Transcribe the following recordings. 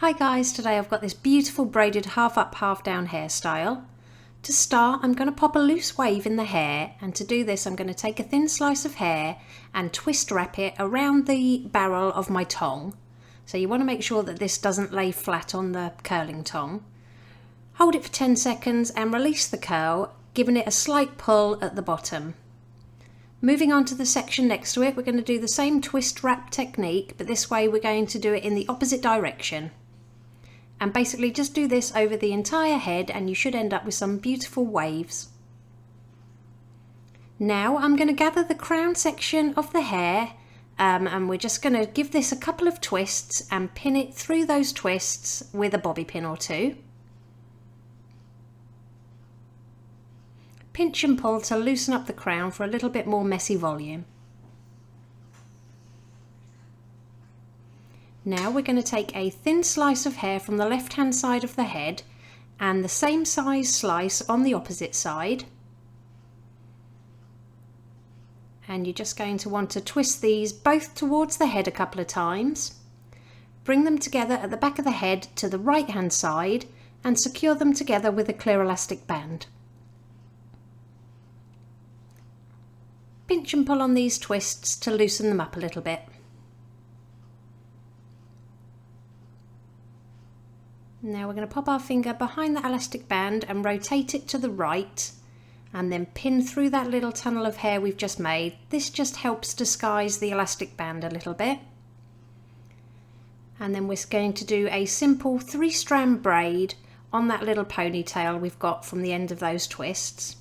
Hi guys, today I've got this beautiful braided half up half down hairstyle. To start, I'm going to pop a loose wave in the hair, and to do this I'm going to take a thin slice of hair and twist wrap it around the barrel of my tong. So you want to make sure that this doesn't lay flat on the curling tong. Hold it for 10 seconds and release the curl, giving it a slight pull at the bottom. Moving on to the section next to it, we're going to do the same twist wrap technique, but this way we're going to do it in the opposite direction. And basically just do this over the entire head and you should end up with some beautiful waves. Now I'm going to gather the crown section of the hair and we're just going to give this a couple of twists and pin it through those twists with a bobby pin or two. Pinch and pull to loosen up the crown for a little bit more messy volume. Now we're going to take a thin slice of hair from the left hand side of the head and the same size slice on the opposite side. And you're just going to want to twist these both towards the head a couple of times. Bring them together at the back of the head to the right hand side and secure them together with a clear elastic band. Pinch and pull on these twists to loosen them up a little bit. Now we're going to pop our finger behind the elastic band and rotate it to the right and then pin through that little tunnel of hair we've just made. This just helps disguise the elastic band a little bit. And then we're going to do a simple 3-strand braid on that little ponytail we've got from the end of those twists.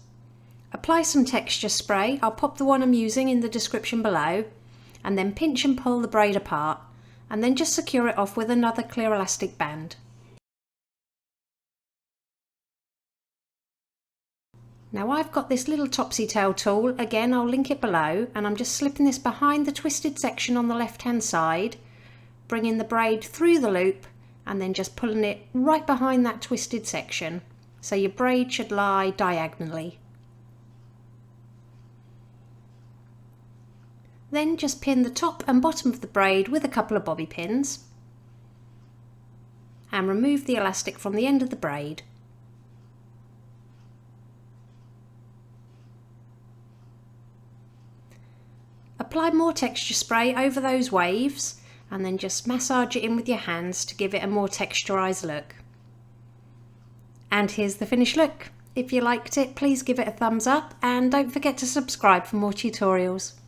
Apply some texture spray, I'll pop the one I'm using in the description below, and then pinch and pull the braid apart and then just secure it off with another clear elastic band. Now I've got this little topsy tail tool, again I'll link it below, and I'm just slipping this behind the twisted section on the left hand side, bringing the braid through the loop and then just pulling it right behind that twisted section, so your braid should lie diagonally. Then just pin the top and bottom of the braid with a couple of bobby pins and remove the elastic from the end of the braid. Apply more texture spray over those waves and then just massage it in with your hands to give it a more texturized look. And here's the finished look. If you liked it, please give it a thumbs up and don't forget to subscribe for more tutorials.